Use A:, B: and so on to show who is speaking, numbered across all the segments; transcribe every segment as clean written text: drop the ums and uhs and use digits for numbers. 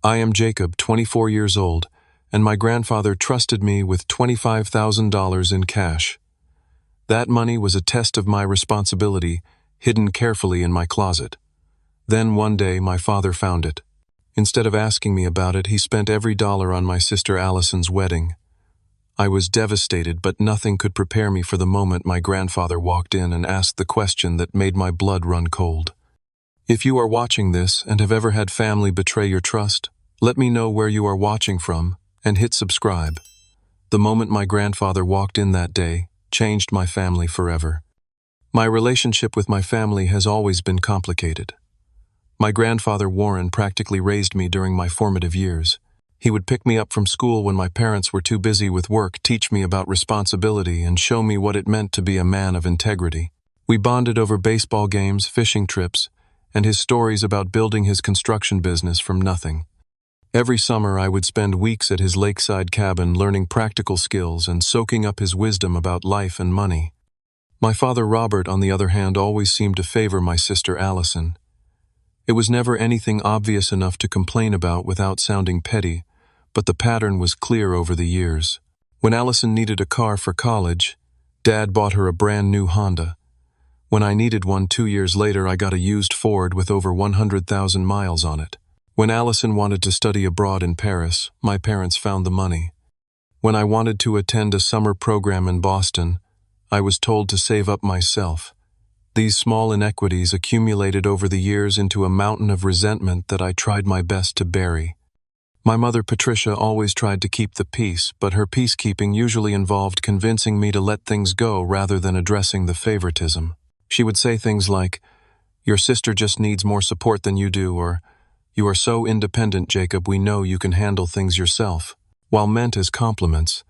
A: I am Jacob, 24 years old, and my grandfather trusted me with $25,000 in cash. That money was a test of my responsibility, hidden carefully in my closet. Then one day my father found it. Instead of asking me about it, he spent every dollar on my sister Allison's wedding. I was devastated, but nothing could prepare me for the moment my grandfather walked in and asked the question that made my blood run cold. If you are watching this and have ever had family betray your trust, let me know where you are watching from and hit subscribe. The moment my grandfather walked in that day changed my family forever. My relationship with my family has always been complicated. My grandfather Warren practically raised me during my formative years. He would pick me up from school when my parents were too busy with work, teach me about responsibility, and show me what it meant to be a man of integrity. We bonded over baseball games, fishing trips, and his stories about building his construction business from nothing. Every summer I would spend weeks at his lakeside cabin learning practical skills and soaking up his wisdom about life and money. My father Robert, on the other hand, always seemed to favor my sister Allison. It was never anything obvious enough to complain about without sounding petty, but the pattern was clear over the years. When Allison needed a car for college, Dad bought her a brand new Honda. When I needed one 2 years later, I got a used Ford with over 100,000 miles on it. When Allison wanted to study abroad in Paris, my parents found the money. When I wanted to attend a summer program in Boston, I was told to save up myself. These small inequities accumulated over the years into a mountain of resentment that I tried my best to bury. My mother Patricia always tried to keep the peace, but her peacekeeping usually involved convincing me to let things go rather than addressing the favoritism. She would say things like, "Your sister just needs more support than you do," or "You are so independent, Jacob, we know you can handle things yourself." While meant as compliments,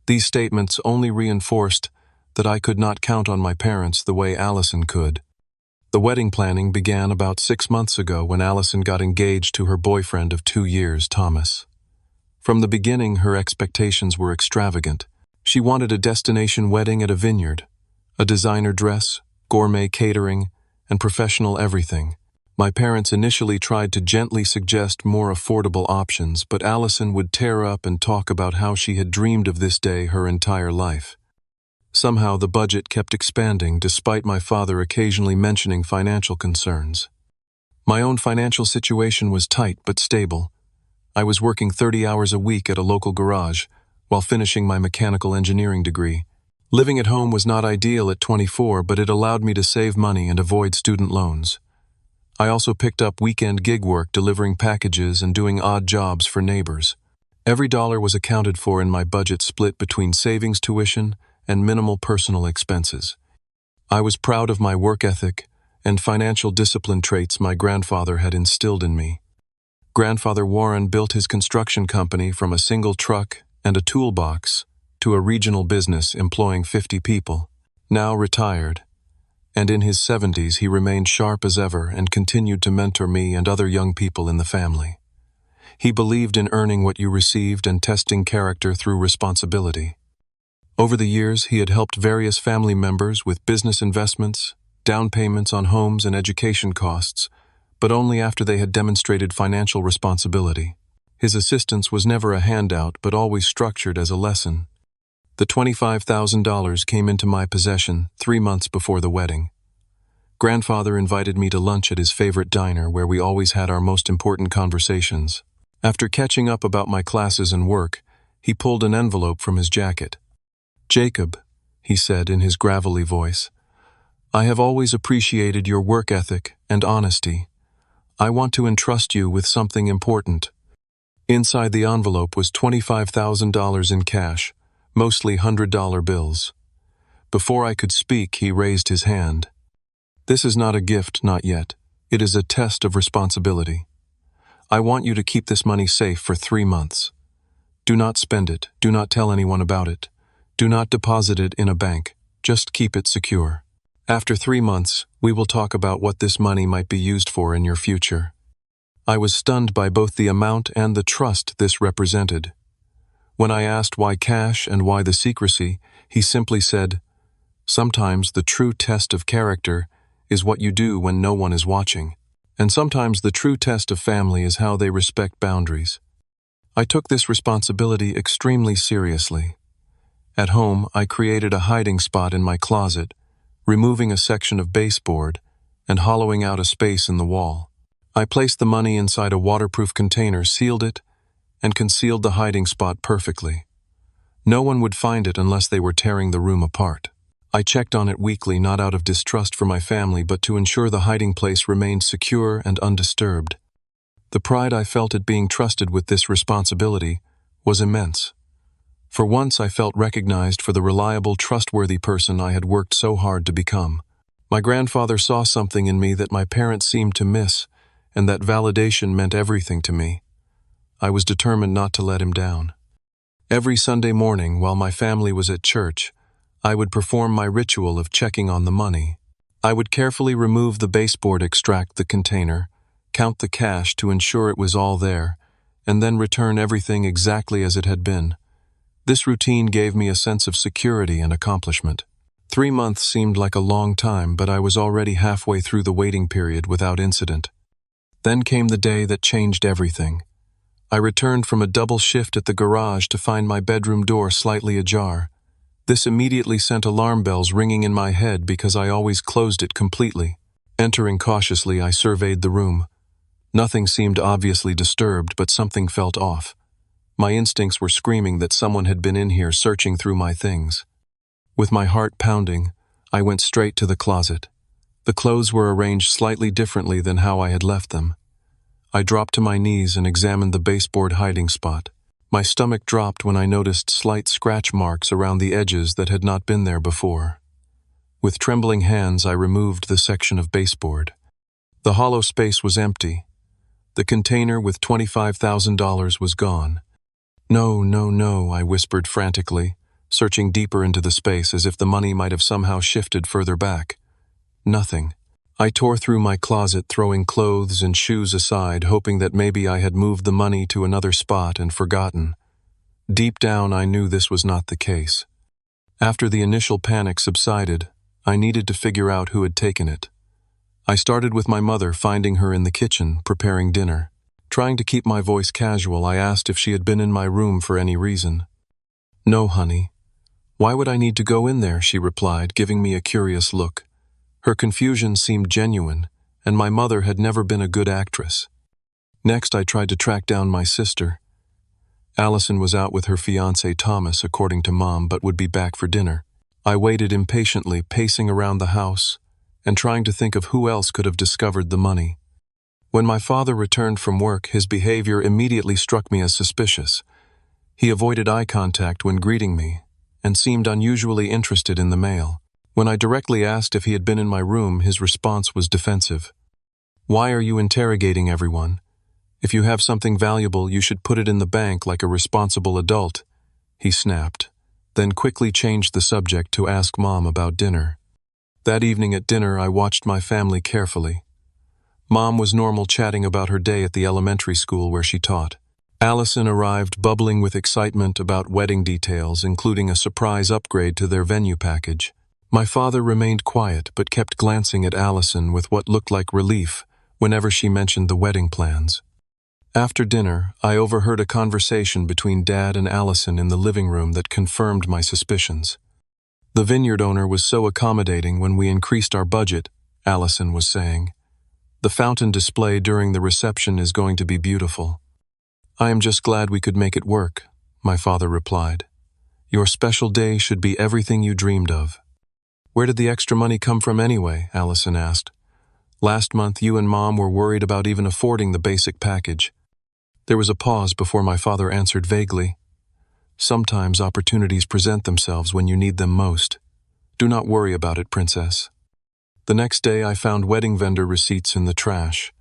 A: these statements only reinforced that I could not count on my parents the way Allison could. The wedding planning began about 6 months ago when Allison got engaged to her boyfriend of 2 years, Thomas. From the beginning, her expectations were extravagant. She wanted a destination wedding at a vineyard, a designer dress, gourmet catering, and professional everything. My parents initially tried to gently suggest more affordable options, but Allison would tear up and talk about how she had dreamed of this day her entire life. Somehow the budget kept expanding despite my father occasionally mentioning financial concerns. My own financial situation was tight but stable. I was working 30 hours a week at a local garage while finishing my mechanical engineering degree. Living at home was not ideal at 24, but it allowed me to save money and avoid student loans. I also picked up weekend gig work delivering packages and doing odd jobs for neighbors. Every dollar was accounted for in my budget, split between savings, tuition, and minimal personal expenses. I was proud of my work ethic and financial discipline traits my grandfather had instilled in me. Grandfather Warren built his construction company from a single truck and a toolbox to a regional business employing 50 people. Now retired, and in his 70s, he remained sharp as ever and continued to mentor me and other young people in the family. He believed in earning what you received and testing character through responsibility. Over the years, he had helped various family members with business investments, down payments on homes, and education costs, but only after they had demonstrated financial responsibility. His assistance was never a handout, but always structured as a lesson. The $25,000 came into my possession 3 months before the wedding. Grandfather invited me to lunch at his favorite diner where we always had our most important conversations. After catching up about my classes and work, he pulled an envelope from his jacket. "Jacob," he said in his gravelly voice, "I have always appreciated your work ethic and honesty. I want to entrust you with something important." Inside the envelope was $25,000 in cash, mostly $100 bills. Before I could speak, he raised his hand. "This is not a gift, not yet. It is a test of responsibility. I want you to keep this money safe for 3 months. Do not spend it. Do not tell anyone about it. Do not deposit it in a bank. Just keep it secure. After 3 months, we will talk about what this money might be used for in your future." I was stunned by both the amount and the trust this represented. When I asked why cash and why the secrecy, he simply said, "Sometimes the true test of character is what you do when no one is watching." And sometimes the true test of family is how they respect boundaries. I took this responsibility extremely seriously. At home, I created a hiding spot in my closet, removing a section of baseboard and hollowing out a space in the wall. I placed the money inside a waterproof container, sealed it, and concealed the hiding spot perfectly. No one would find it unless they were tearing the room apart. I checked on it weekly, not out of distrust for my family, but to ensure the hiding place remained secure and undisturbed. The pride I felt at being trusted with this responsibility was immense. For once, I felt recognized for the reliable, trustworthy person I had worked so hard to become. My grandfather saw something in me that my parents seemed to miss, and that validation meant everything to me. I was determined not to let him down. Every Sunday morning, while my family was at church, I would perform my ritual of checking on the money. I would carefully remove the baseboard, extract the container, count the cash to ensure it was all there, and then return everything exactly as it had been. This routine gave me a sense of security and accomplishment. 3 months seemed like a long time, but I was already halfway through the waiting period without incident. Then came the day that changed everything. I returned from a double shift at the garage to find my bedroom door slightly ajar. This immediately sent alarm bells ringing in my head because I always closed it completely. Entering cautiously, I surveyed the room. Nothing seemed obviously disturbed, but something felt off. My instincts were screaming that someone had been in here searching through my things. With my heart pounding, I went straight to the closet. The clothes were arranged slightly differently than how I had left them. I dropped to my knees and examined the baseboard hiding spot. My stomach dropped when I noticed slight scratch marks around the edges that had not been there before. With trembling hands, I removed the section of baseboard. The hollow space was empty. The container with $25,000 was gone. No, no, no, I whispered frantically, searching deeper into the space as if the money might have somehow shifted further back. Nothing. I tore through my closet, throwing clothes and shoes aside, hoping that maybe I had moved the money to another spot and forgotten. Deep down, I knew this was not the case. After the initial panic subsided, I needed to figure out who had taken it. I started with my mother, finding her in the kitchen, preparing dinner. Trying to keep my voice casual, I asked if she had been in my room for any reason. "No, honey. Why would I need to go in there?" she replied, giving me a curious look. Her confusion seemed genuine, and my mother had never been a good actress. Next, I tried to track down my sister. Allison was out with her fiancé Thomas, according to Mom, but would be back for dinner. I waited impatiently, pacing around the house, and trying to think of who else could have discovered the money. When my father returned from work, his behavior immediately struck me as suspicious. He avoided eye contact when greeting me, and seemed unusually interested in the mail. When I directly asked if he had been in my room, his response was defensive. "Why are you interrogating everyone? If you have something valuable, you should put it in the bank like a responsible adult," he snapped, then quickly changed the subject to ask Mom about dinner. That evening at dinner, I watched my family carefully. Mom was normal, chatting about her day at the elementary school where she taught. Allison arrived bubbling with excitement about wedding details, including a surprise upgrade to their venue package. My father remained quiet but kept glancing at Allison with what looked like relief whenever she mentioned the wedding plans. After dinner, I overheard a conversation between Dad and Allison in the living room that confirmed my suspicions. "The vineyard owner was so accommodating when we increased our budget," Allison was saying. "The fountain display during the reception is going to be beautiful." "I am just glad we could make it work," my father replied. "Your special day should be everything you dreamed of." "Where did the extra money come from anyway?" Allison asked. "Last month you and Mom were worried about even affording the basic package." There was a pause before my father answered vaguely. "Sometimes opportunities present themselves when you need them most. Do not worry about it, Princess." The next day I found wedding vendor receipts in the trash.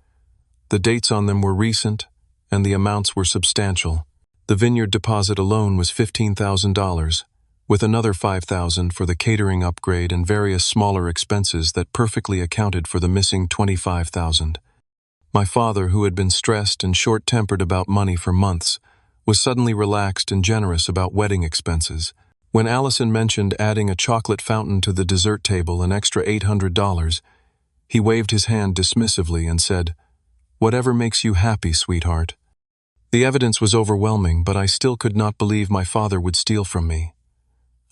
A: The dates on them were recent, and the amounts were substantial. The vineyard deposit alone was $15,000, with another $5,000 for the catering upgrade and various smaller expenses that perfectly accounted for the missing $25,000. My father, who had been stressed and short-tempered about money for months, was suddenly relaxed and generous about wedding expenses. When Allison mentioned adding a chocolate fountain to the dessert table, an extra $800, he waved his hand dismissively and said, Whatever makes you happy, sweetheart." The evidence was overwhelming, but I still could not believe my father would steal from me.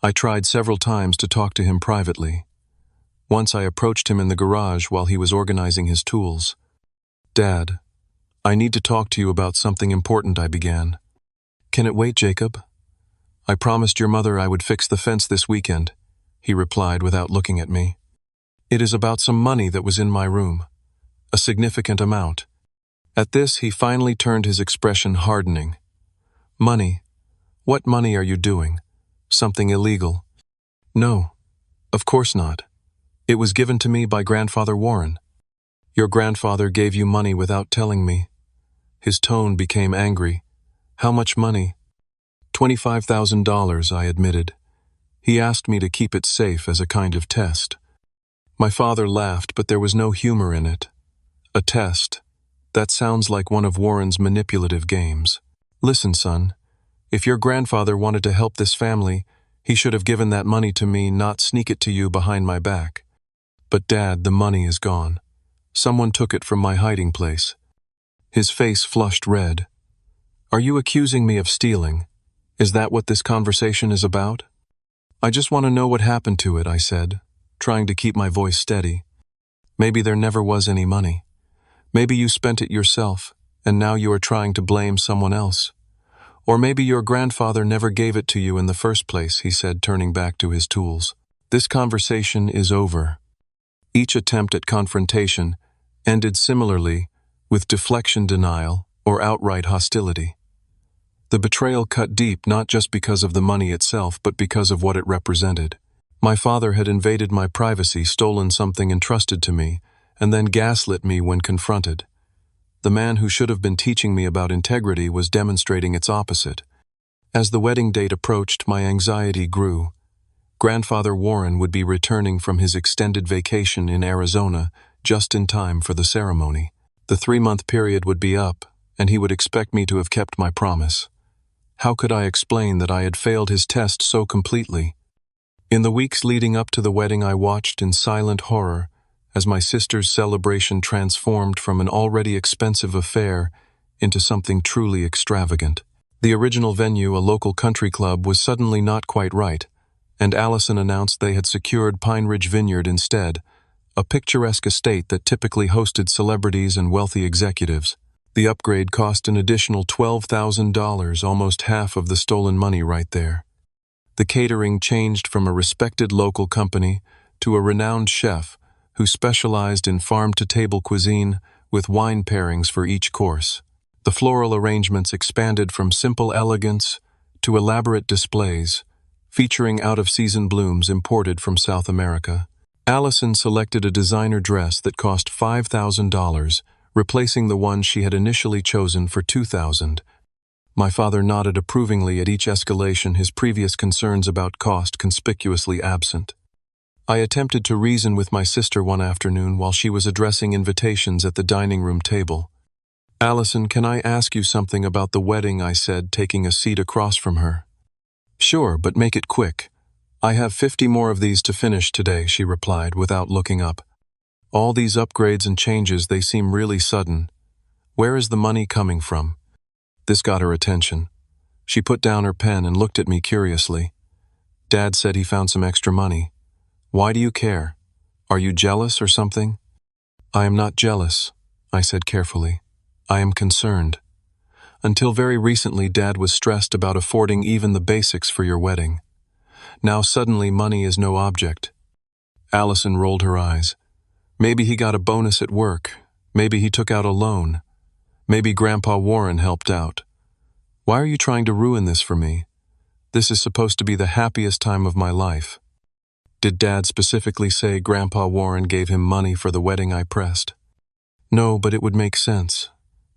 A: I tried several times to talk to him privately. Once I approached him in the garage while he was organizing his tools. "Dad, I need to talk to you about something important," I began. "Can it wait, Jacob? I promised your mother I would fix the fence this weekend," he replied without looking at me. "It is about some money that was in my room. A significant amount." At this, he finally turned, his expression hardening. "Money? What money are you doing? Something illegal?" "No, of course not. It was given to me by Grandfather Warren." "Your grandfather gave you money without telling me." His tone became angry. "How much money?" $25,000, I admitted. "He asked me to keep it safe as a kind of test." My father laughed, but there was no humor in it. "A test? That sounds like one of Warren's manipulative games. Listen, son, if your grandfather wanted to help this family, he should have given that money to me, not sneak it to you behind my back." "But Dad, the money is gone. Someone took it from my hiding place." His face flushed red. "Are you accusing me of stealing? Is that what this conversation is about?" "I just want to know what happened to it," I said, trying to keep my voice steady. "Maybe there never was any money. Maybe you spent it yourself, and now you are trying to blame someone else. Or maybe your grandfather never gave it to you in the first place," he said, turning back to his tools. "This conversation is over." Each attempt at confrontation ended similarly, with deflection, denial, or outright hostility. The betrayal cut deep, not just because of the money itself, but because of what it represented. My father had invaded my privacy, stolen something entrusted to me, and then gaslit me when confronted. The man who should have been teaching me about integrity was demonstrating its opposite. As the wedding date approached, my anxiety grew. Grandfather Warren would be returning from his extended vacation in Arizona just in time for the ceremony. The 3-month period would be up, and he would expect me to have kept my promise. How could I explain that I had failed his test so completely? In the weeks leading up to the wedding, I watched in silent horror as my sister's celebration transformed from an already expensive affair into something truly extravagant. The original venue, a local country club, was suddenly not quite right, and Allison announced they had secured Pine Ridge Vineyard instead, a picturesque estate that typically hosted celebrities and wealthy executives. The upgrade cost an additional $12,000, almost half of the stolen money right there. The catering changed from a respected local company to a renowned chef who specialized in farm-to-table cuisine with wine pairings for each course. The floral arrangements expanded from simple elegance to elaborate displays, featuring out-of-season blooms imported from South America. Allison selected a designer dress that cost $5,000, replacing the one she had initially chosen for $2,000. My father nodded approvingly at each escalation, his previous concerns about cost conspicuously absent. I attempted to reason with my sister one afternoon while she was addressing invitations at the dining room table. "Allison, can I ask you something about the wedding?" I said, taking a seat across from her. "Sure, but make it quick. I have 50 more of these to finish today," she replied without looking up. "All these upgrades and changes, they seem really sudden. Where is the money coming from?" This got her attention. She put down her pen and looked at me curiously. "Dad said he found some extra money. Why do you care? Are you jealous or something?" "I am not jealous," I said carefully. "I am concerned. Until very recently, Dad was stressed about affording even the basics for your wedding. Now suddenly money is no object." Allison rolled her eyes. "Maybe he got a bonus at work. Maybe he took out a loan. Maybe Grandpa Warren helped out. Why are you trying to ruin this for me? This is supposed to be the happiest time of my life." "Did Dad specifically say Grandpa Warren gave him money for the wedding?" I pressed. "No, but it would make sense.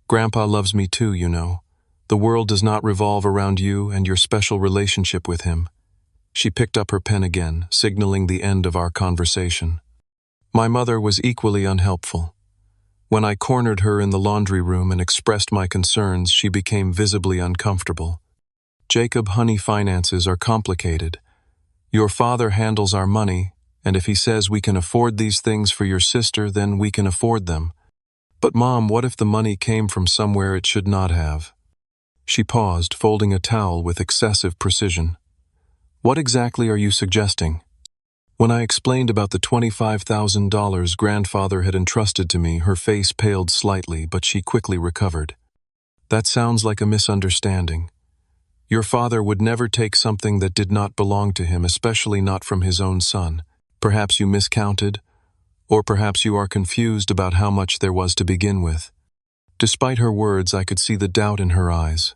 A: Grandpa loves me too, you know. The world does not revolve around you and your special relationship with him." She picked up her pen again, signaling the end of our conversation. My mother was equally unhelpful. When I cornered her in the laundry room and expressed my concerns, she became visibly uncomfortable. "Jacob, honey, finances are complicated. Your father handles our money, and if he says we can afford these things for your sister, then we can afford them. But Mom, what if the money came from somewhere it should not have? She paused, folding a towel with excessive precision. What exactly are you suggesting? When I explained about the $25,000 grandfather had entrusted to me, her face paled slightly, but she quickly recovered. That sounds like a misunderstanding. Your father would never take something that did not belong to him, especially not from his own son. Perhaps you miscounted, or perhaps you are confused about how much there was to begin with. Despite her words, I could see the doubt in her eyes.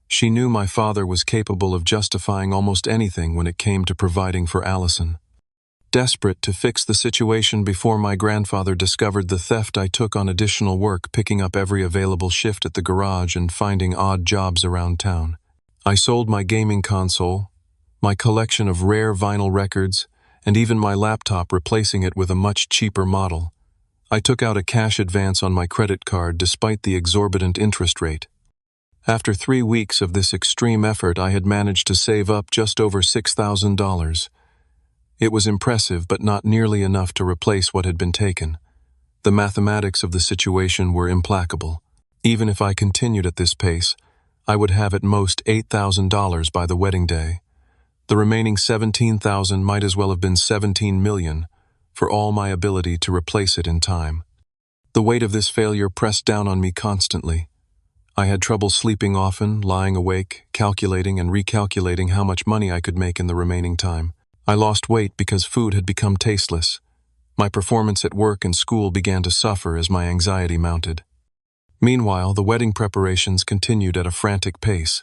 A: She knew my father was capable of justifying almost anything when it came to providing for Allison. Desperate to fix the situation before my grandfather discovered the theft, I took on additional work, picking up every available shift at the garage and finding odd jobs around town. I sold my gaming console, my collection of rare vinyl records, and even my laptop, replacing it with a much cheaper model. I took out a cash advance on my credit card despite the exorbitant interest rate. After 3 weeks of this extreme effort, I had managed to save up just over $6,000. It was impressive, but not nearly enough to replace what had been taken. The mathematics of the situation were implacable. Even if I continued at this pace, I would have at most $8,000 by the wedding day. The remaining $17,000 might as well have been $17 million, for all my ability to replace it in time. The weight of this failure pressed down on me constantly. I had trouble sleeping often, lying awake, calculating and recalculating how much money I could make in the remaining time. I lost weight because food had become tasteless. My performance at work and school began to suffer as my anxiety mounted. Meanwhile, the wedding preparations continued at a frantic pace.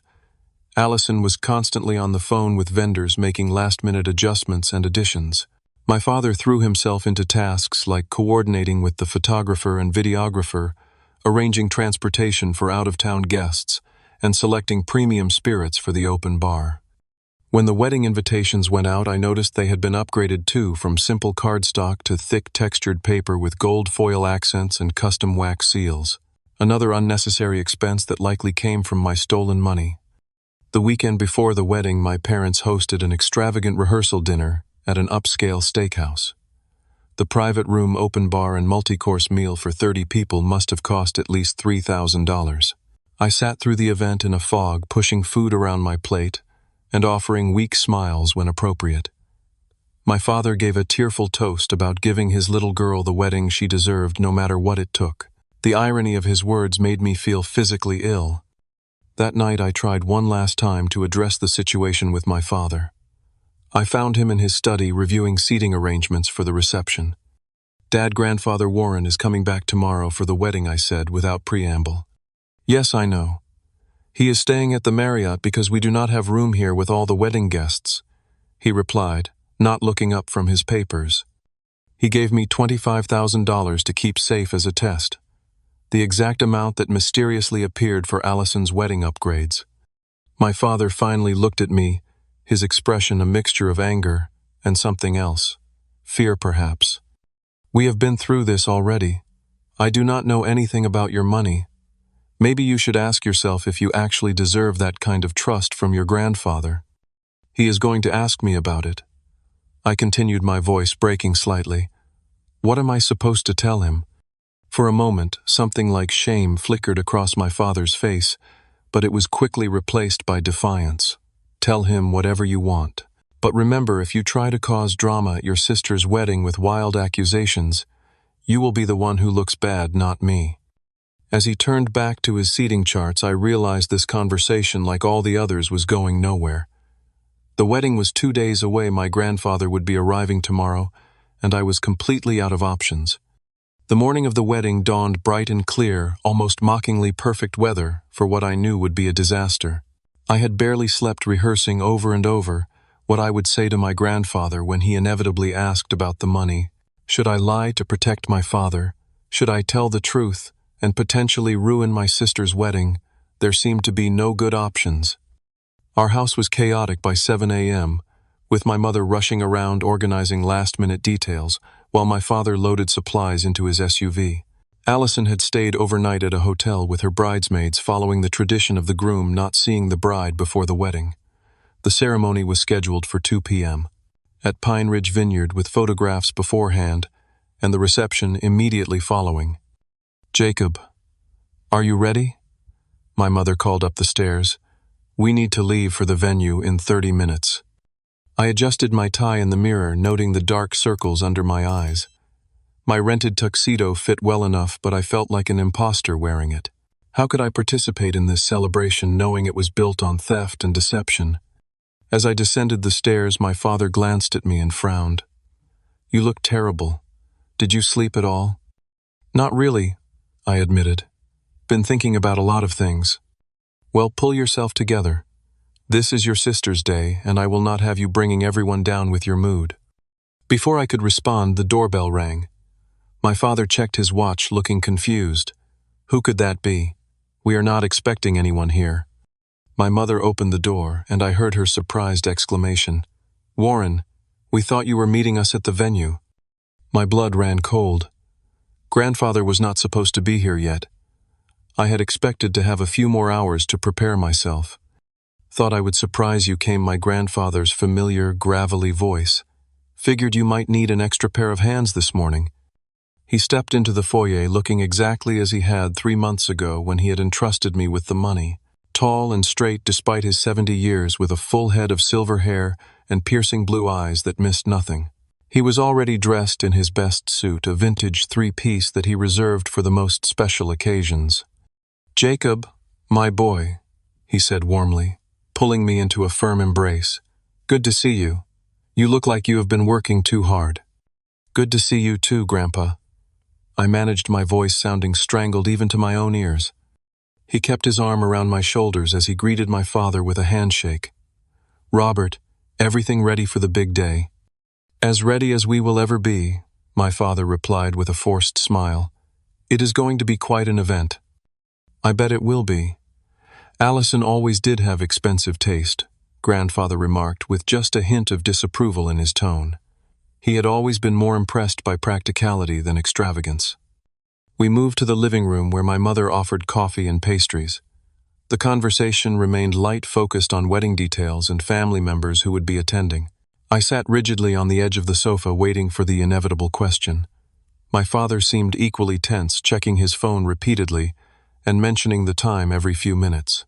A: Allison was constantly on the phone with vendors, making last-minute adjustments and additions. My father threw himself into tasks like coordinating with the photographer and videographer, arranging transportation for out-of-town guests, and selecting premium spirits for the open bar. When the wedding invitations went out, I noticed they had been upgraded too, from simple cardstock to thick textured paper with gold foil accents and custom wax seals. Another unnecessary expense that likely came from my stolen money. The weekend before the wedding, my parents hosted an extravagant rehearsal dinner at an upscale steakhouse. The private room, open bar, and multi-course meal for 30 people must have cost at least $3,000. I sat through the event in a fog, pushing food around my plate and offering weak smiles when appropriate. My father gave a tearful toast about giving his little girl the wedding she deserved, no matter what it took. The irony of his words made me feel physically ill. That night I tried one last time to address the situation with my father. I found him in his study reviewing seating arrangements for the reception. Dad, Grandfather Warren is coming back tomorrow for the wedding, I said without preamble. Yes, I know. He is staying at the Marriott because we do not have room here with all the wedding guests, he replied, not looking up from his papers. He gave me $25,000 to keep safe as a test. The exact amount that mysteriously appeared for Allison's wedding upgrades. My father finally looked at me, his expression a mixture of anger and something else. Fear, perhaps. We have been through this already. I do not know anything about your money. Maybe you should ask yourself if you actually deserve that kind of trust from your grandfather. He is going to ask me about it. I continued, my voice breaking slightly. What am I supposed to tell him? For a moment, something like shame flickered across my father's face, but it was quickly replaced by defiance. Tell him whatever you want. But remember, if you try to cause drama at your sister's wedding with wild accusations, you will be the one who looks bad, not me. As he turned back to his seating charts, I realized this conversation, like all the others, was going nowhere. The wedding was 2 days away, my grandfather would be arriving tomorrow, and I was completely out of options. The morning of the wedding dawned bright and clear, almost mockingly perfect weather for what I knew would be a disaster. I had barely slept, rehearsing over and over what I would say to my grandfather when he inevitably asked about the money. Should I lie to protect my father? Should I tell the truth and potentially ruin my sister's wedding? There seemed to be no good options. Our house was chaotic by 7 a.m., with my mother rushing around organizing last-minute details, while my father loaded supplies into his SUV. Allison had stayed overnight at a hotel with her bridesmaids, following the tradition of the groom not seeing the bride before the wedding. The ceremony was scheduled for 2 p.m. at Pine Ridge Vineyard, with photographs beforehand and the reception immediately following. Jacob, are you ready? My mother called up the stairs. We need to leave for the venue in 30 minutes. I adjusted my tie in the mirror, noting the dark circles under my eyes. My rented tuxedo fit well enough, but I felt like an imposter wearing it. How could I participate in this celebration knowing it was built on theft and deception? As I descended the stairs, my father glanced at me and frowned. You look terrible. Did you sleep at all? Not really, I admitted. Been thinking about a lot of things. Well, pull yourself together. This is your sister's day, and I will not have you bringing everyone down with your mood. Before I could respond, the doorbell rang. My father checked his watch, looking confused. Who could that be? We are not expecting anyone here. My mother opened the door, and I heard her surprised exclamation. Warren, we thought you were meeting us at the venue. My blood ran cold. Grandfather was not supposed to be here yet. I had expected to have a few more hours to prepare myself. Thought I would surprise you, came my grandfather's familiar, gravelly voice. Figured you might need an extra pair of hands this morning. He stepped into the foyer looking exactly as he had 3 months ago when he had entrusted me with the money. Tall and straight despite his 70 years, with a full head of silver hair and piercing blue eyes that missed nothing. He was already dressed in his best suit, a vintage 3-piece that he reserved for the most special occasions. Jacob, my boy, he said warmly, pulling me into a firm embrace. Good to see you. You look like you have been working too hard. Good to see you too, Grandpa. I managed my voice sounding strangled even to my own ears. He kept his arm around my shoulders as he greeted my father with a handshake. Robert, everything ready for the big day? As ready as we will ever be, my father replied with a forced smile. It is going to be quite an event. I bet it will be. Allison always did have expensive taste, Grandfather remarked with just a hint of disapproval in his tone. He had always been more impressed by practicality than extravagance. We moved to the living room where my mother offered coffee and pastries. The conversation remained light, focused on wedding details and family members who would be attending. I sat rigidly on the edge of the sofa waiting for the inevitable question. My father seemed equally tense, checking his phone repeatedly and mentioning the time every few minutes.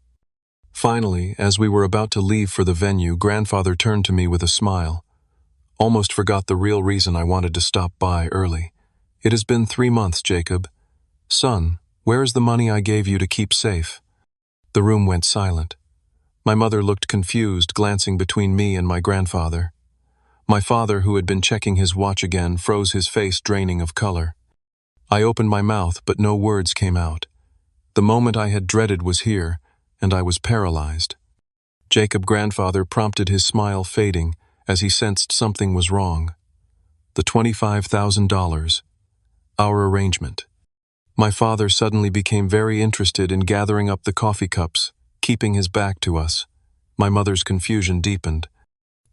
A: Finally, as we were about to leave for the venue, Grandfather turned to me with a smile. Almost forgot the real reason I wanted to stop by early. It has been 3 months, Jacob. Son, where is the money I gave you to keep safe? The room went silent. My mother looked confused, glancing between me and my grandfather. My father, who had been checking his watch again, froze, his face draining of color. I opened my mouth, but no words came out. The moment I had dreaded was here, and I was paralyzed. Jacob, Grandfather prompted, his smile fading as he sensed something was wrong. The $25,000. Our arrangement. My father suddenly became very interested in gathering up the coffee cups, keeping his back to us. My mother's confusion deepened.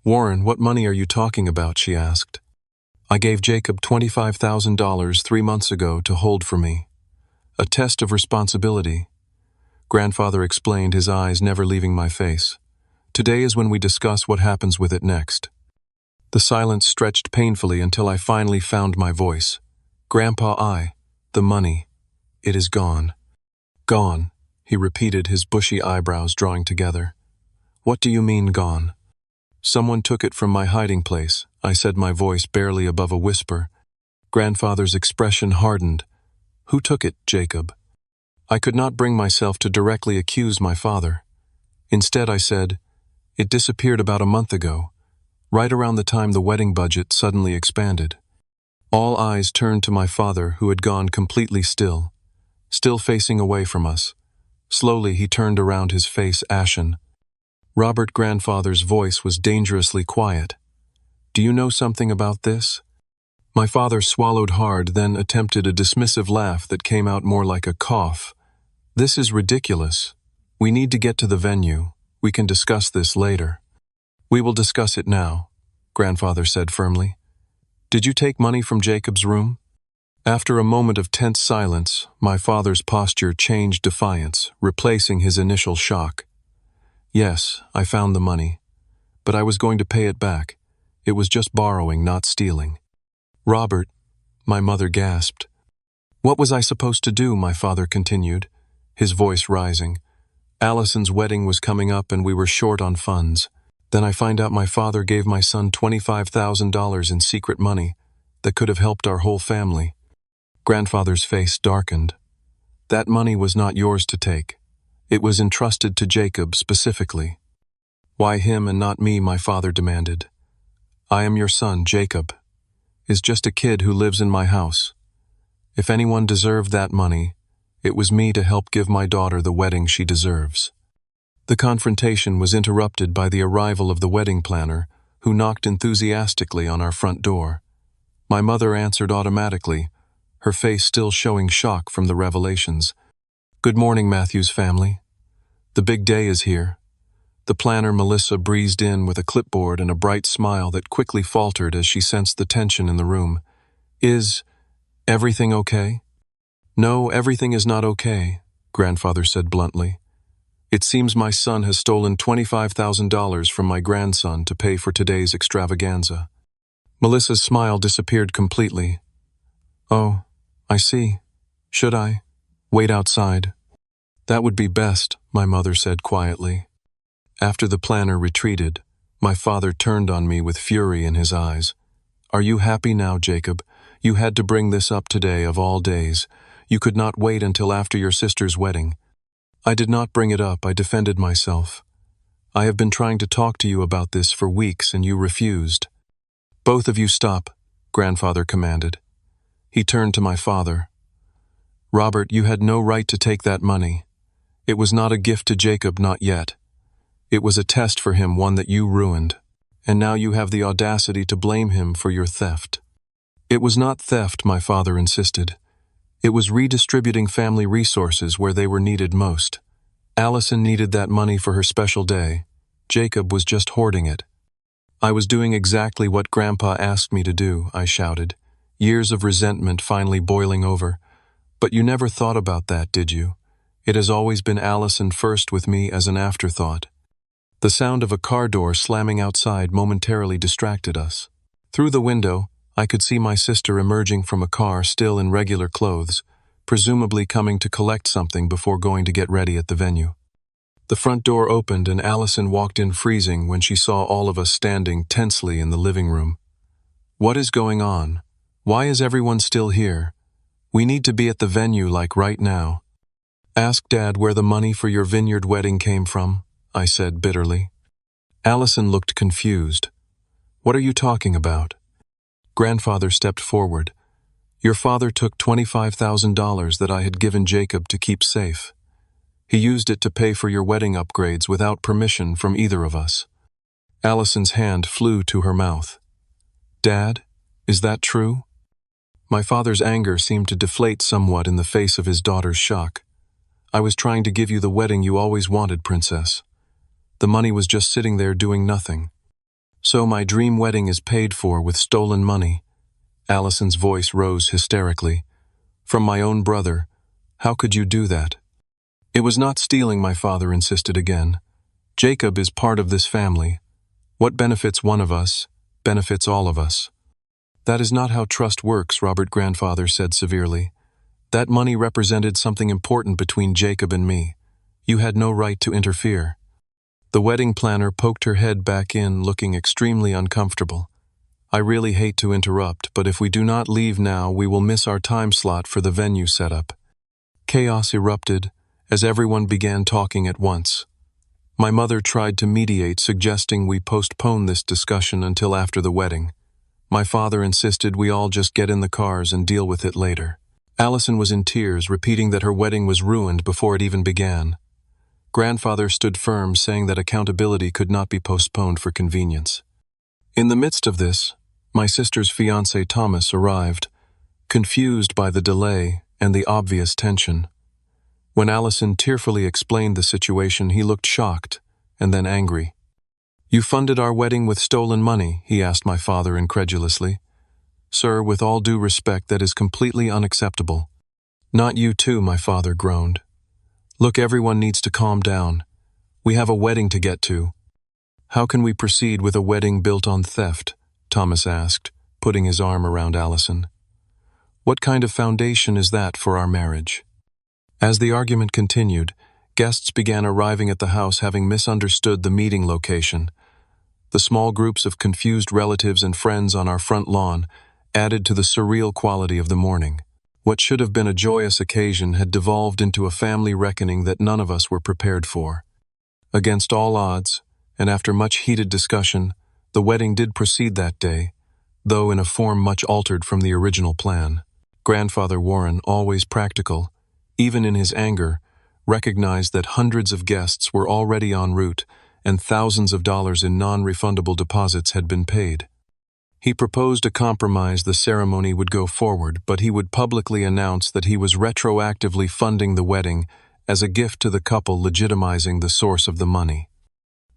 A: Warren, what money are you talking about? She asked. I gave Jacob $25,000 3 months ago to hold for me. A test of responsibility. Grandfather explained, his eyes never leaving my face. Today is when we discuss what happens with it next. The silence stretched painfully until I finally found my voice. Grandpa, the money. It is gone. Gone, he repeated, his bushy eyebrows drawing together. What do you mean, gone? Someone took it from my hiding place, I said, my voice barely above a whisper. Grandfather's expression hardened. Who took it, Jacob? I could not bring myself to directly accuse my father. Instead, I said, it disappeared about a month ago, right around the time the wedding budget suddenly expanded. All eyes turned to my father, who had gone completely still facing away from us. Slowly, he turned around, his face ashen. Robert, Grandfather's voice was dangerously quiet. Do you know something about this? My father swallowed hard, then attempted a dismissive laugh that came out more like a cough. This is ridiculous. We need to get to the venue. We can discuss this later. We will discuss it now, Grandfather said firmly. Did you take money from Jacob's room? After a moment of tense silence, my father's posture changed defiance, replacing his initial shock. Yes, I found the money, but I was going to pay it back. It was just borrowing, not stealing. Robert, my mother gasped. What was I supposed to do, my father continued, his voice rising. Allison's wedding was coming up and we were short on funds. Then I find out my father gave my son $25,000 in secret money that could have helped our whole family. Grandfather's face darkened. That money was not yours to take. It was entrusted to Jacob specifically. Why him and not me, my father demanded. I am your son, Jacob. Is just a kid who lives in my house. If anyone deserved that money, it was me to help give my daughter the wedding she deserves. The confrontation was interrupted by the arrival of the wedding planner, who knocked enthusiastically on our front door. My mother answered automatically, her face still showing shock from the revelations. Good morning, Matthew's family. The big day is here. The planner, Melissa, breezed in with a clipboard and a bright smile that quickly faltered as she sensed the tension in the room. Is everything okay? No, everything is not okay, Grandfather said bluntly. It seems my son has stolen $25,000 from my grandson to pay for today's extravaganza. Melissa's smile disappeared completely. Oh, I see. Should I wait outside? That would be best, my mother said quietly. After the planner retreated, my father turned on me with fury in his eyes. Are you happy now, Jacob? You had to bring this up today of all days. You could not wait until after your sister's wedding. I did not bring it up, I defended myself. I have been trying to talk to you about this for weeks and you refused. Both of you stop, Grandfather commanded. He turned to my father. Robert, you had no right to take that money. It was not a gift to Jacob, not yet. It was a test for him, one that you ruined. And now you have the audacity to blame him for your theft. It was not theft, my father insisted. It was redistributing family resources where they were needed most. Allison needed that money for her special day. Jacob was just hoarding it. I was doing exactly what Grandpa asked me to do, I shouted, years of resentment finally boiling over. But you never thought about that, did you? It has always been Allison first with me as an afterthought. The sound of a car door slamming outside momentarily distracted us. Through the window, I could see my sister emerging from a car still in regular clothes, presumably coming to collect something before going to get ready at the venue. The front door opened and Allison walked in freezing when she saw all of us standing tensely in the living room. What is going on? Why is everyone still here? We need to be at the venue like right now. Ask Dad where the money for your vineyard wedding came from, I said bitterly. Allison looked confused. What are you talking about? Grandfather stepped forward. Your father took $25,000 that I had given Jacob to keep safe. He used it to pay for your wedding upgrades without permission from either of us. Allison's hand flew to her mouth. Dad, is that true? My father's anger seemed to deflate somewhat in the face of his daughter's shock. I was trying to give you the wedding you always wanted, Princess. The money was just sitting there doing nothing. So my dream wedding is paid for with stolen money. Allison's voice rose hysterically. From my own brother. How could you do that? It was not stealing, my father insisted again. Jacob is part of this family. What benefits one of us, benefits all of us. That is not how trust works, Robert, Grandfather said severely. That money represented something important between Jacob and me. You had no right to interfere. The wedding planner poked her head back in, looking extremely uncomfortable. I really hate to interrupt, but if we do not leave now, we will miss our time slot for the venue setup. Chaos erupted as everyone began talking at once. My mother tried to mediate, suggesting we postpone this discussion until after the wedding. My father insisted we all just get in the cars and deal with it later. Allison was in tears, repeating that her wedding was ruined before it even began. Grandfather stood firm, saying that accountability could not be postponed for convenience. In the midst of this, my sister's fiancé Thomas arrived, confused by the delay and the obvious tension. When Allison tearfully explained the situation, he looked shocked and then angry. You funded our wedding with stolen money, he asked my father incredulously. Sir, with all due respect, that is completely unacceptable. Not you too, my father groaned. Look, everyone needs to calm down. We have a wedding to get to. How can we proceed with a wedding built on theft? Thomas asked, putting his arm around Allison. What kind of foundation is that for our marriage? As the argument continued, guests began arriving at the house having misunderstood the meeting location. The small groups of confused relatives and friends on our front lawn added to the surreal quality of the morning. What should have been a joyous occasion had devolved into a family reckoning that none of us were prepared for. Against all odds, and after much heated discussion, the wedding did proceed that day, though in a form much altered from the original plan. Grandfather Warren, always practical, even in his anger, recognized that hundreds of guests were already en route and thousands of dollars in non-refundable deposits had been paid. He proposed a compromise: the ceremony would go forward, but he would publicly announce that he was retroactively funding the wedding as a gift to the couple, legitimizing the source of the money.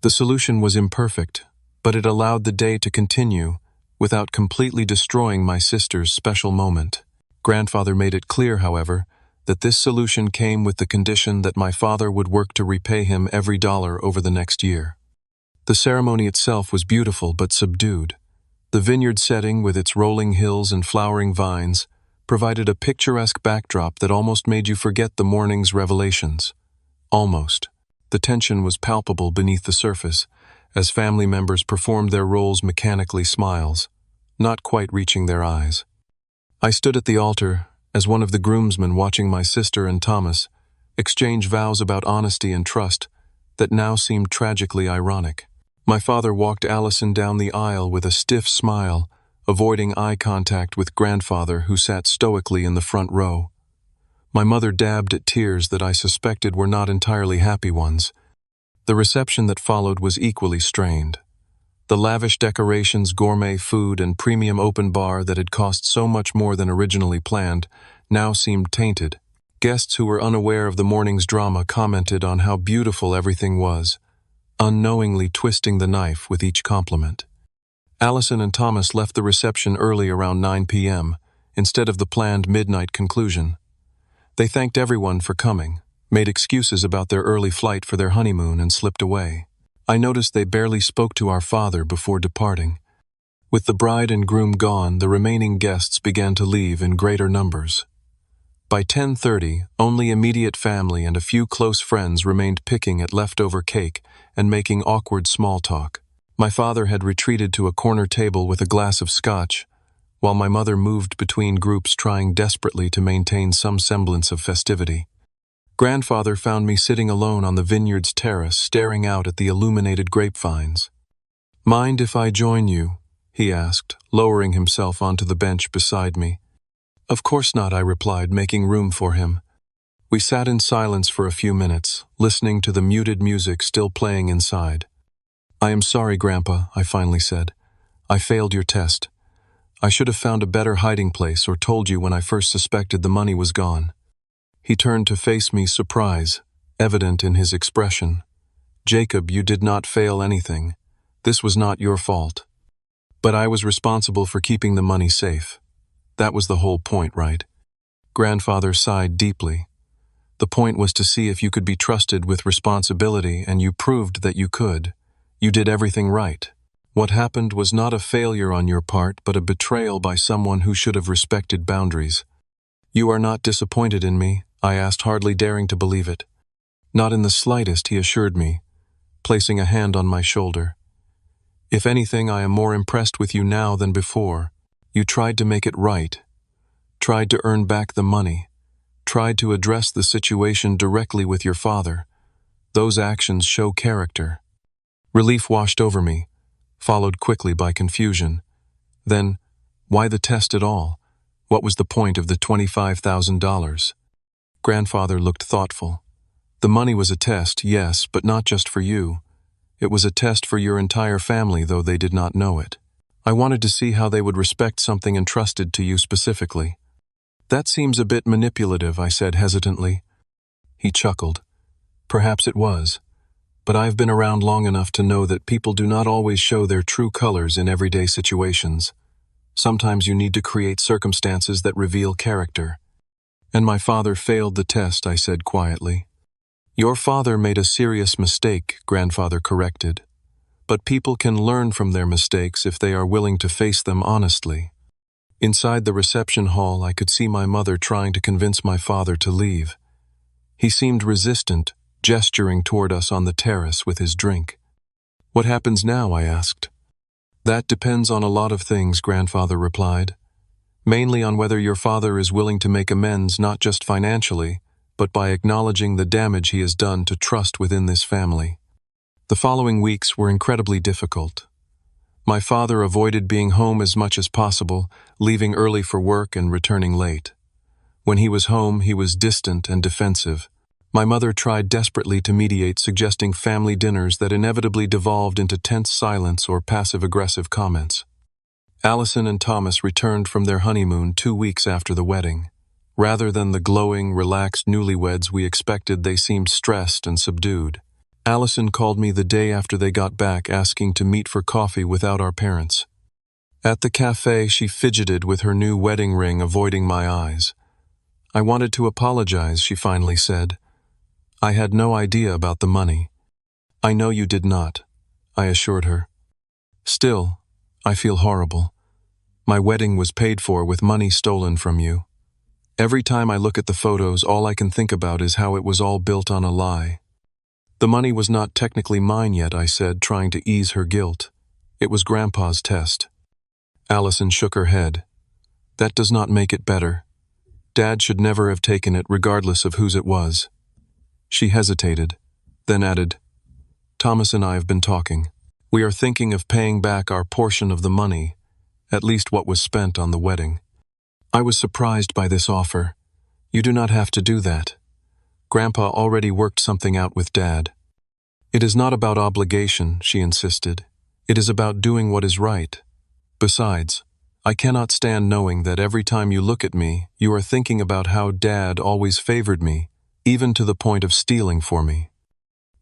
A: The solution was imperfect, but it allowed the day to continue without completely destroying my sister's special moment. Grandfather made it clear, however, that this solution came with the condition that my father would work to repay him every dollar over the next year. The ceremony itself was beautiful but subdued. The vineyard setting, with its rolling hills and flowering vines, provided a picturesque backdrop that almost made you forget the morning's revelations. Almost. The tension was palpable beneath the surface, as family members performed their roles mechanically, smiles not quite reaching their eyes. I stood at the altar as one of the groomsmen, watching my sister and Thomas exchange vows about honesty and trust that now seemed tragically ironic. My father walked Allison down the aisle with a stiff smile, avoiding eye contact with grandfather, who sat stoically in the front row. My mother dabbed at tears that I suspected were not entirely happy ones. The reception that followed was equally strained. The lavish decorations, gourmet food, and premium open bar that had cost so much more than originally planned now seemed tainted. Guests who were unaware of the morning's drama commented on how beautiful everything was, unknowingly twisting the knife with each compliment. Allison and Thomas left the reception early, around 9 p.m., instead of the planned midnight conclusion. They thanked everyone for coming, made excuses about their early flight for their honeymoon, and slipped away. I noticed they barely spoke to our father before departing. With the bride and groom gone, the remaining guests began to leave in greater numbers. By 10:30, only immediate family and a few close friends remained, picking at leftover cake and making awkward small talk. My father had retreated to a corner table with a glass of scotch, while my mother moved between groups, trying desperately to maintain some semblance of festivity. Grandfather found me sitting alone on the vineyard's terrace, staring out at the illuminated grapevines. "Mind if I join you?" he asked, lowering himself onto the bench beside me. "Of course not," I replied, making room for him. We sat in silence for a few minutes, listening to the muted music still playing inside. "I am sorry, Grandpa," I finally said. "I failed your test. I should have found a better hiding place or told you when I first suspected the money was gone." He turned to face me, surprise evident in his expression. "Jacob, you did not fail anything. This was not your fault. But I was responsible for keeping the money safe. That was the whole point, right?" Grandfather sighed deeply. "The point was to see if you could be trusted with responsibility, and you proved that you could. You did everything right. What happened was not a failure on your part, but a betrayal by someone who should have respected boundaries." "You are not disappointed in me?" I asked, hardly daring to believe it. "Not in the slightest," he assured me, placing a hand on my shoulder. "If anything, I am more impressed with you now than before. You tried to make it right, tried to earn back the money, tried to address the situation directly with your father. Those actions show character." Relief washed over me, followed quickly by confusion. Then, why the test at all? What was the point of the $25,000? Grandfather looked thoughtful. "The money was a test, yes, but not just for you. It was a test for your entire family, though they did not know it. I wanted to see how they would respect something entrusted to you specifically." "That seems a bit manipulative," I said hesitantly. He chuckled. "Perhaps it was, but I've been around long enough to know that people do not always show their true colors in everyday situations. Sometimes you need to create circumstances that reveal character." "And my father failed the test," I said quietly. "Your father made a serious mistake," Grandfather corrected. "But people can learn from their mistakes if they are willing to face them honestly." Inside the reception hall, I could see my mother trying to convince my father to leave. He seemed resistant, gesturing toward us on the terrace with his drink. "What happens now?" I asked. "That depends on a lot of things," grandfather replied. "Mainly on whether your father is willing to make amends not just financially, but by acknowledging the damage he has done to trust within this family." The following weeks were incredibly difficult. My father avoided being home as much as possible, leaving early for work and returning late. When he was home, he was distant and defensive. My mother tried desperately to mediate, suggesting family dinners that inevitably devolved into tense silence or passive-aggressive comments. Allison and Thomas returned from their honeymoon 2 weeks after the wedding. Rather than the glowing, relaxed newlyweds we expected, they seemed stressed and subdued. Allison called me the day after they got back, asking to meet for coffee without our parents. At the cafe, she fidgeted with her new wedding ring, avoiding my eyes. "I wanted to apologize," she finally said. "I had no idea about the money." "I know you did not," I assured her. "Still, I feel horrible. My wedding was paid for with money stolen from you. Every time I look at the photos, all I can think about is how it was all built on a lie." "The money was not technically mine yet," I said, trying to ease her guilt. "It was Grandpa's test." Allison shook her head. "That does not make it better. Dad should never have taken it, regardless of whose it was." She hesitated, then added, "Thomas and I have been talking. We are thinking of paying back our portion of the money, at least what was spent on the wedding." I was surprised by this offer. "You do not have to do that. Grandpa already worked something out with Dad." "It is not about obligation," she insisted. "It is about doing what is right. Besides, I cannot stand knowing that every time you look at me, you are thinking about how Dad always favored me, even to the point of stealing for me."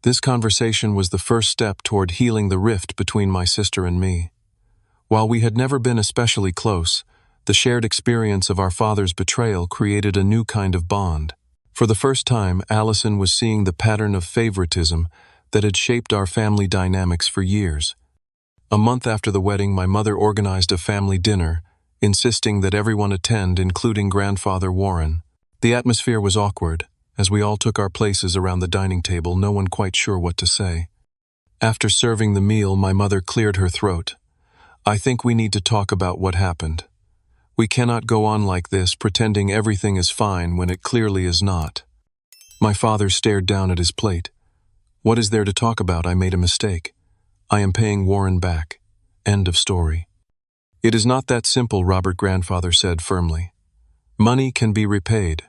A: This conversation was the first step toward healing the rift between my sister and me. While we had never been especially close, the shared experience of our father's betrayal created a new kind of bond. For the first time, Allison was seeing the pattern of favoritism that had shaped our family dynamics for years. A month after the wedding, my mother organized a family dinner, insisting that everyone attend, including Grandfather Warren. The atmosphere was awkward. As we all took our places around the dining table, no one quite sure what to say. After serving the meal, my mother cleared her throat. "I think we need to talk about what happened. We cannot go on like this, pretending everything is fine when it clearly is not." My father stared down at his plate. "What is there to talk about? I made a mistake. I am paying Warren back. End of story." "It is not that simple," Robert grandfather said firmly. "Money can be repaid.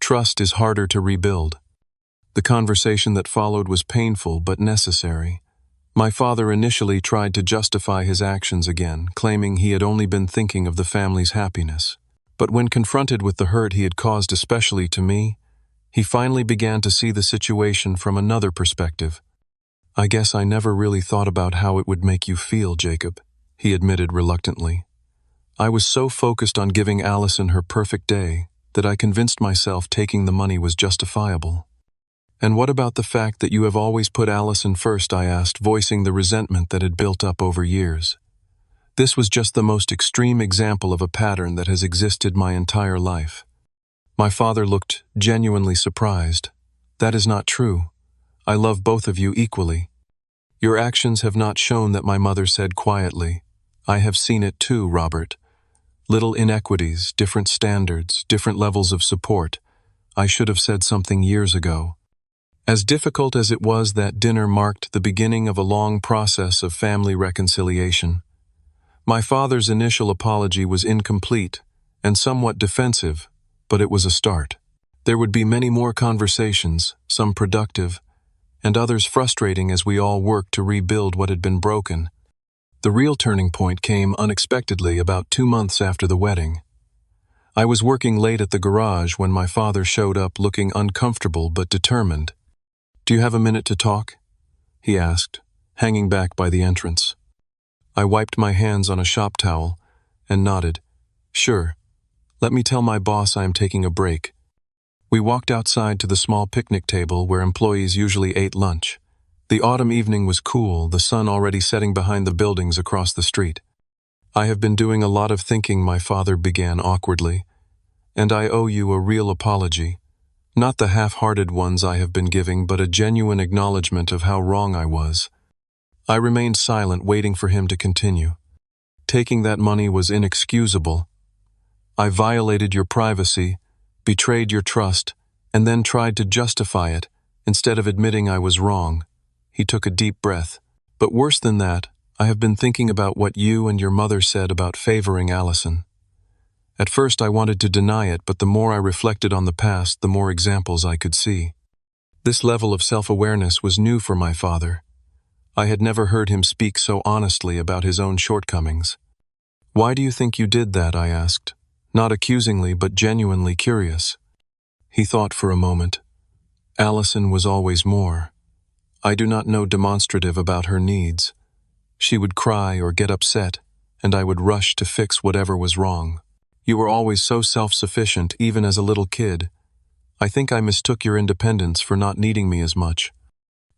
A: Trust is harder to rebuild." The conversation that followed was painful but necessary. My father initially tried to justify his actions again, claiming he had only been thinking of the family's happiness. But when confronted with the hurt he had caused, especially to me, he finally began to see the situation from another perspective. "I guess I never really thought about how it would make you feel, Jacob," he admitted reluctantly. "I was so focused on giving Allison her perfect day that I convinced myself taking the money was justifiable." "And what about the fact that you have always put Allison first?" I asked, voicing the resentment that had built up over years. This was just the most extreme example of a pattern that has existed my entire life. My father looked genuinely surprised. "That is not true. I love both of you equally." "Your actions have not shown that," my mother said quietly. "I have seen it too, Robert. Little inequities, different standards, different levels of support. I should have said something years ago." As difficult as it was, that dinner marked the beginning of a long process of family reconciliation. My father's initial apology was incomplete and somewhat defensive, but it was a start. There would be many more conversations, some productive, and others frustrating, as we all worked to rebuild what had been broken. The real turning point came unexpectedly about 2 months after the wedding. I was working late at the garage when my father showed up, looking uncomfortable but determined. "Do you have a minute to talk?" he asked, hanging back by the entrance. I wiped my hands on a shop towel and nodded. "Sure. Let me tell my boss I am taking a break." We walked outside to the small picnic table where employees usually ate lunch. The autumn evening was cool, the sun already setting behind the buildings across the street. I have been doing a lot of thinking, my father began awkwardly, and I owe you a real apology. Not the half-hearted ones I have been giving, but a genuine acknowledgement of how wrong I was. I remained silent, waiting for him to continue. Taking that money was inexcusable. I violated your privacy, betrayed your trust, and then tried to justify it, instead of admitting I was wrong. He took a deep breath. But worse than that, I have been thinking about what you and your mother said about favoring Allison. At first I wanted to deny it, but the more I reflected on the past, the more examples I could see. This level of self-awareness was new for my father. I had never heard him speak so honestly about his own shortcomings. Why do you think you did that? I asked, not accusingly but genuinely curious. He thought for a moment. Allison was always more. I do not know demonstrative about her needs. She would cry or get upset, and I would rush to fix whatever was wrong. You were always so self-sufficient, even as a little kid. I think I mistook your independence for not needing me as much.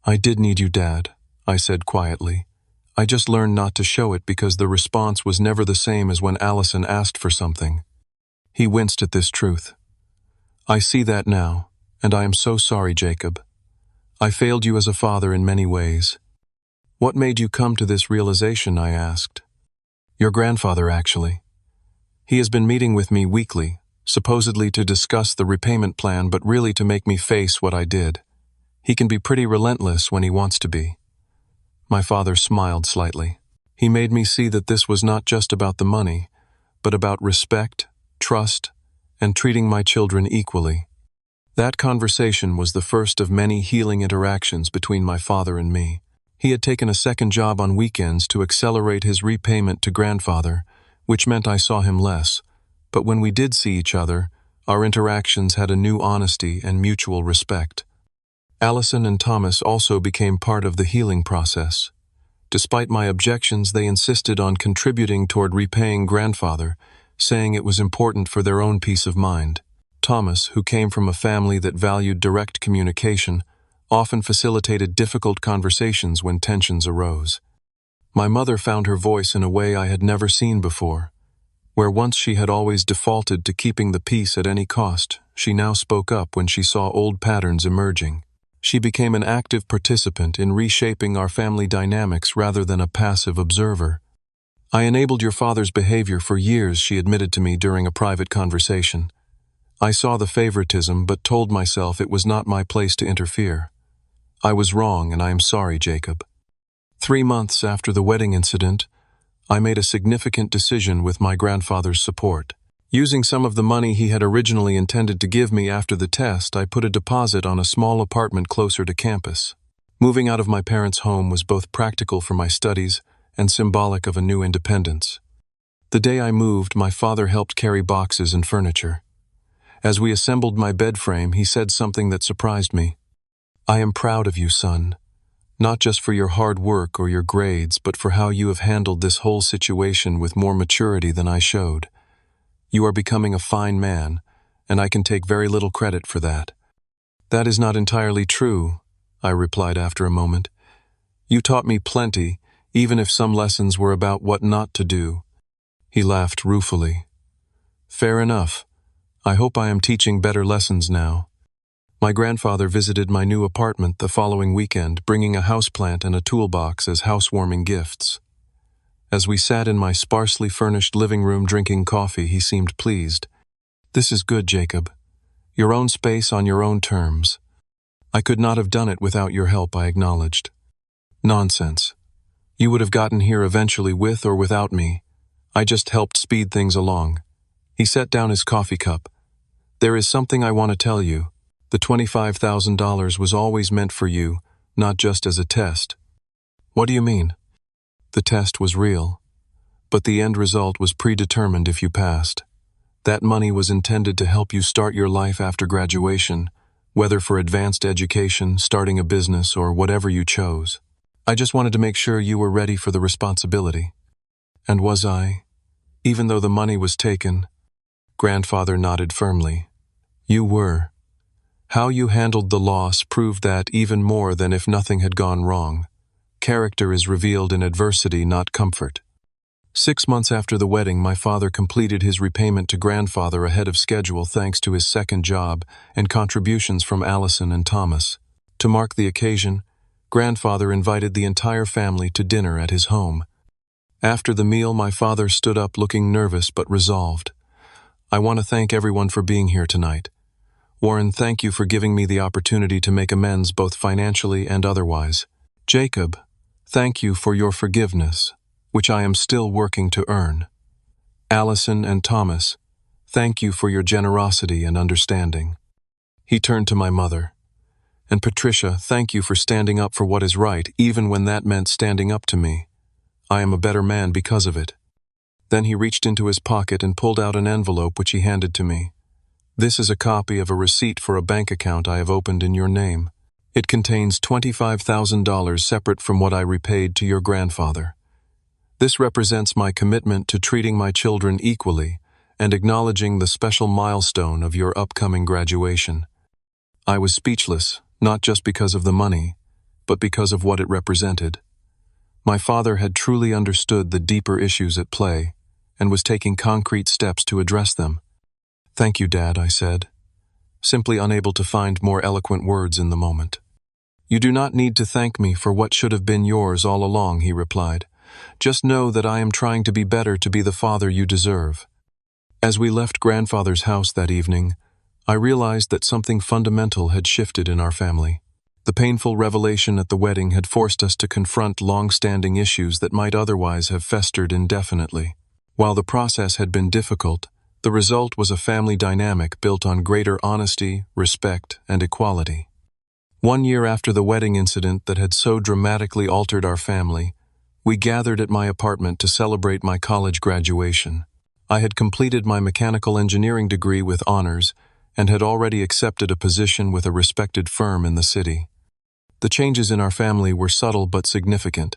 A: I did need you, Dad, I said quietly. I just learned not to show it because the response was never the same as when Allison asked for something. He winced at this truth. I see that now, and I am so sorry, Jacob. I failed you as a father in many ways. What made you come to this realization? I asked. Your grandfather, actually. He has been meeting with me weekly, supposedly to discuss the repayment plan, but really to make me face what I did. He can be pretty relentless when he wants to be. My father smiled slightly. He made me see that this was not just about the money, but about respect, trust, and treating my children equally. That conversation was the first of many healing interactions between my father and me. He had taken a second job on weekends to accelerate his repayment to grandfather, which meant I saw him less, but when we did see each other, our interactions had a new honesty and mutual respect. Allison and Thomas also became part of the healing process. Despite my objections, they insisted on contributing toward repaying grandfather, saying it was important for their own peace of mind. Thomas, who came from a family that valued direct communication, often facilitated difficult conversations when tensions arose. My mother found her voice in a way I had never seen before. Where once she had always defaulted to keeping the peace at any cost, she now spoke up when she saw old patterns emerging. She became an active participant in reshaping our family dynamics rather than a passive observer. I enabled your father's behavior for years, she admitted to me during a private conversation. I saw the favoritism but told myself it was not my place to interfere. I was wrong, and I am sorry, Jacob. 3 months after the wedding incident, I made a significant decision with my grandfather's support. Using some of the money he had originally intended to give me after the test, I put a deposit on a small apartment closer to campus. Moving out of my parents' home was both practical for my studies and symbolic of a new independence. The day I moved, my father helped carry boxes and furniture. As we assembled my bed frame, he said something that surprised me. I am proud of you, son. Not just for your hard work or your grades, but for how you have handled this whole situation with more maturity than I showed. You are becoming a fine man, and I can take very little credit for that. That is not entirely true, I replied after a moment. You taught me plenty, even if some lessons were about what not to do. He laughed ruefully. Fair enough. I hope I am teaching better lessons now. My grandfather visited my new apartment the following weekend, bringing a houseplant and a toolbox as housewarming gifts. As we sat in my sparsely furnished living room drinking coffee, he seemed pleased. This is good, Jacob. Your own space on your own terms. I could not have done it without your help, I acknowledged. Nonsense. You would have gotten here eventually with or without me. I just helped speed things along. He set down his coffee cup. There is something I want to tell you. The $25,000 was always meant for you, not just as a test. What do you mean? The test was real, but the end result was predetermined if you passed. That money was intended to help you start your life after graduation, whether for advanced education, starting a business, or whatever you chose. I just wanted to make sure you were ready for the responsibility. And was I? Even though the money was taken, grandfather nodded firmly. You were. How you handled the loss proved that even more than if nothing had gone wrong. Character is revealed in adversity, not comfort. 6 months after the wedding, my father completed his repayment to grandfather ahead of schedule thanks to his second job and contributions from Allison and Thomas. To mark the occasion, grandfather invited the entire family to dinner at his home. After the meal, my father stood up looking nervous but resolved. "I want to thank everyone for being here tonight. Warren, thank you for giving me the opportunity to make amends both financially and otherwise. Jacob, thank you for your forgiveness, which I am still working to earn. Allison and Thomas, thank you for your generosity and understanding." He turned to my mother. "And Patricia, thank you for standing up for what is right, even when that meant standing up to me. I am a better man because of it." Then he reached into his pocket and pulled out an envelope which he handed to me. "This is a copy of a receipt for a bank account I have opened in your name. It contains $25,000 separate from what I repaid to your grandfather. This represents my commitment to treating my children equally and acknowledging the special milestone of your upcoming graduation." I was speechless, not just because of the money, but because of what it represented. My father had truly understood the deeper issues at play and was taking concrete steps to address them. "Thank you, Dad," I said, simply unable to find more eloquent words in the moment. "You do not need to thank me for what should have been yours all along," he replied. "Just know that I am trying to be better to be the father you deserve." As we left grandfather's house that evening, I realized that something fundamental had shifted in our family. The painful revelation at the wedding had forced us to confront long-standing issues that might otherwise have festered indefinitely. While the process had been difficult, the result was a family dynamic built on greater honesty, respect, and equality. 1 year after the wedding incident that had so dramatically altered our family, we gathered at my apartment to celebrate my college graduation. I had completed my mechanical engineering degree with honors and had already accepted a position with a respected firm in the city. The changes in our family were subtle but significant.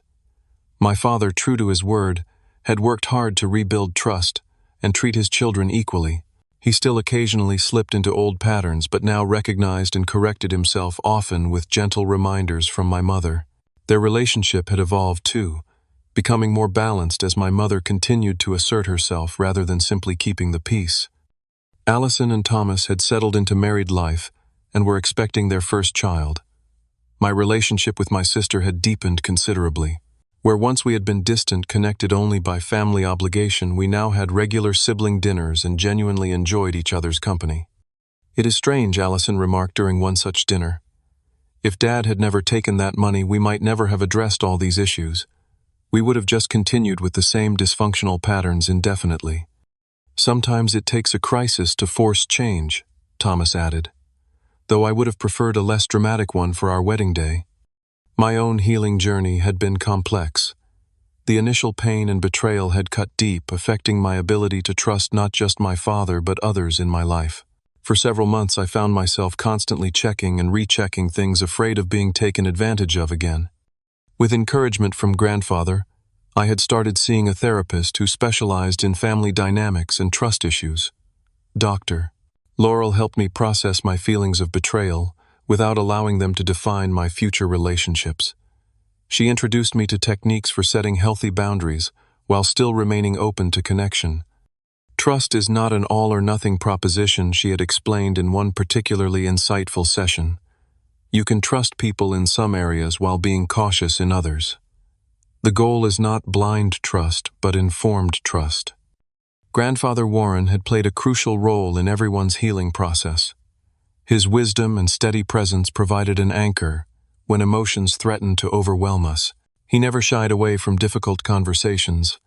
A: My father, true to his word, had worked hard to rebuild trust and treat his children equally. He still occasionally slipped into old patterns, but now recognized and corrected himself, often with gentle reminders from my mother. Their relationship had evolved too, becoming more balanced as my mother continued to assert herself rather than simply keeping the peace. Allison and Thomas had settled into married life and were expecting their first child. My relationship with my sister had deepened considerably. Where once we had been distant, connected only by family obligation, we now had regular sibling dinners and genuinely enjoyed each other's company. "It is strange," Allison remarked during one such dinner. "If Dad had never taken that money, we might never have addressed all these issues. We would have just continued with the same dysfunctional patterns indefinitely." "Sometimes it takes a crisis to force change," Thomas added, "though I would have preferred a less dramatic one for our wedding day." My own healing journey had been complex. The initial pain and betrayal had cut deep, affecting my ability to trust not just my father but others in my life. For several months I found myself constantly checking and rechecking things, afraid of being taken advantage of again. With encouragement from grandfather, I had started seeing a therapist who specialized in family dynamics and trust issues. Dr. Laurel helped me process my feelings of betrayal without allowing them to define my future relationships. She introduced me to techniques for setting healthy boundaries while still remaining open to connection. "Trust is not an all-or-nothing proposition," she had explained in one particularly insightful session. "You can trust people in some areas while being cautious in others. The goal is not blind trust, but informed trust." Grandfather Warren had played a crucial role in everyone's healing process. His wisdom and steady presence provided an anchor when emotions threatened to overwhelm us. He never shied away from difficult conversations,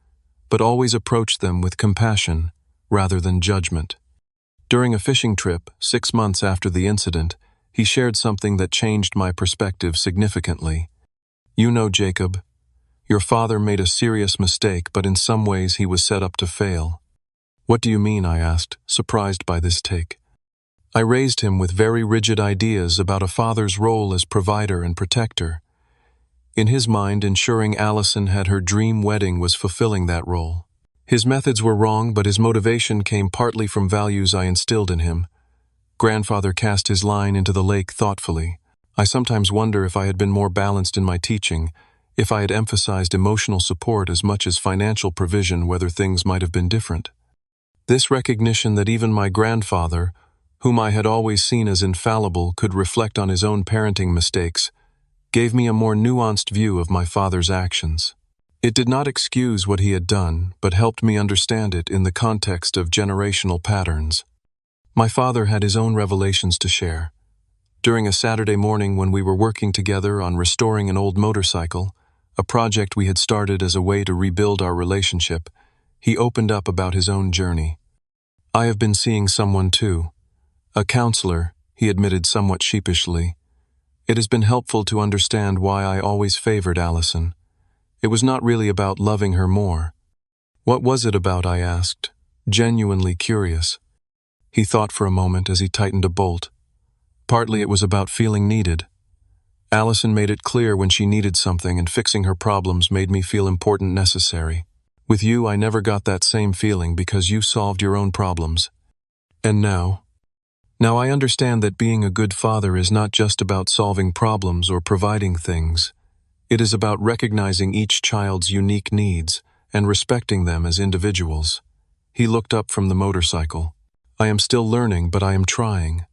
A: but always approached them with compassion rather than judgment. During a fishing trip, 6 months after the incident, he shared something that changed my perspective significantly. "You know, Jacob, your father made a serious mistake, but in some ways he was set up to fail." "What do you mean?" I asked, surprised by this take. I raised him with very rigid ideas about a father's role as provider and protector. In his mind, ensuring Allison had her dream wedding was fulfilling that role. His methods were wrong, but his motivation came partly from values I instilled in him. Grandfather cast his line into the lake thoughtfully. "I sometimes wonder if I had been more balanced in my teaching, if I had emphasized emotional support as much as financial provision, whether things might have been different. This recognition that even my grandfather, whom I had always seen as infallible, could reflect on his own parenting mistakes, gave me a more nuanced view of my father's actions. It did not excuse what he had done, but helped me understand it in the context of generational patterns. My father had his own revelations to share. During a Saturday morning when we were working together on restoring an old motorcycle, a project we had started as a way to rebuild our relationship, he opened up about his own journey. "I have been seeing someone too. A counselor," he admitted somewhat sheepishly. "It has been helpful to understand why I always favored Allison. It was not really about loving her more." "What was it about?" I asked, genuinely curious. He thought for a moment as he tightened a bolt. "Partly it was about feeling needed. Allison made it clear when she needed something, and fixing her problems made me feel important, necessary. With you, I never got that same feeling because you solved your own problems. And now I understand that being a good father is not just about solving problems or providing things. It is about recognizing each child's unique needs and respecting them as individuals." He looked up from the motorcycle. "I am still learning, but I am trying."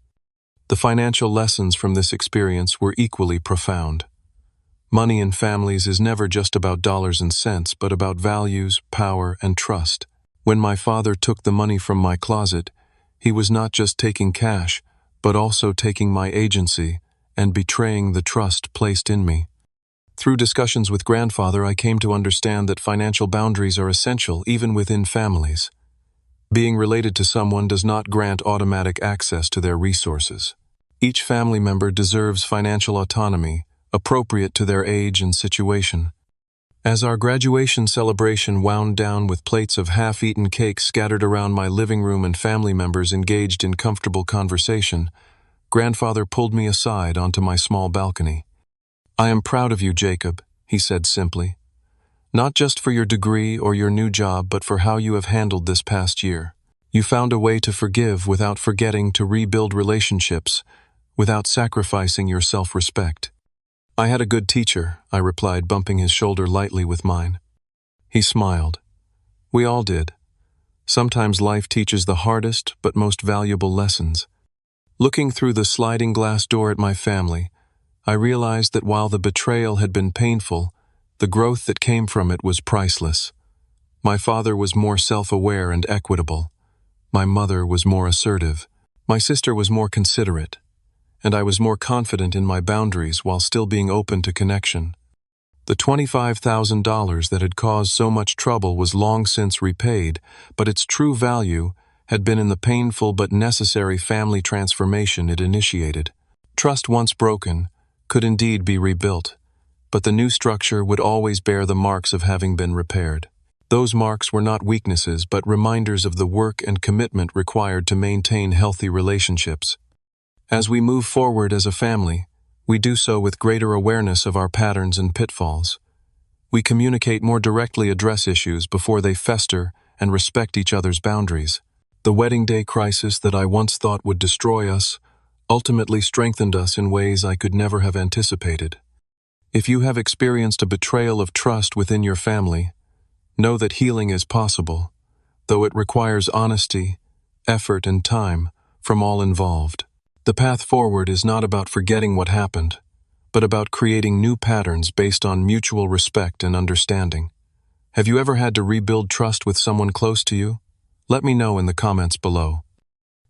A: The financial lessons from this experience were equally profound. Money in families is never just about dollars and cents, but about values, power, and trust. When my father took the money from my closet, he was not just taking cash, but also taking my agency and betraying the trust placed in me. Through discussions with grandfather, I came to understand that financial boundaries are essential even within families. Being related to someone does not grant automatic access to their resources. Each family member deserves financial autonomy, appropriate to their age and situation. As our graduation celebration wound down with plates of half-eaten cake scattered around my living room and family members engaged in comfortable conversation, grandfather pulled me aside onto my small balcony. "I am proud of you, Jacob," he said simply. "Not just for your degree or your new job, but for how you have handled this past year. You found a way to forgive without forgetting to rebuild relationships, without sacrificing your self-respect." "I had a good teacher," I replied, bumping his shoulder lightly with mine. He smiled. "We all did. Sometimes life teaches the hardest but most valuable lessons." Looking through the sliding glass door at my family, I realized that while the betrayal had been painful, the growth that came from it was priceless. My father was more self-aware and equitable. My mother was more assertive. My sister was more considerate. And I was more confident in my boundaries while still being open to connection. The $25,000 that had caused so much trouble was long since repaid, but its true value had been in the painful but necessary family transformation it initiated. Trust once broken could indeed be rebuilt, but the new structure would always bear the marks of having been repaired. Those marks were not weaknesses, but reminders of the work and commitment required to maintain healthy relationships. As we move forward as a family, we do so with greater awareness of our patterns and pitfalls. We communicate more directly, address issues before they fester, and respect each other's boundaries. The wedding day crisis that I once thought would destroy us ultimately strengthened us in ways I could never have anticipated. If you have experienced a betrayal of trust within your family, know that healing is possible, though it requires honesty, effort, and time from all involved. The path forward is not about forgetting what happened, but about creating new patterns based on mutual respect and understanding. Have you ever had to rebuild trust with someone close to you? Let me know in the comments below.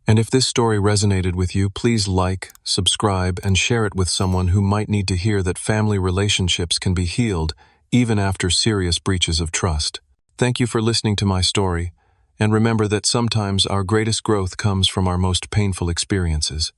A: And if this story resonated with you, please like, subscribe, and share it with someone who might need to hear that family relationships can be healed even after serious breaches of trust. Thank you for listening to my story, and remember that sometimes our greatest growth comes from our most painful experiences.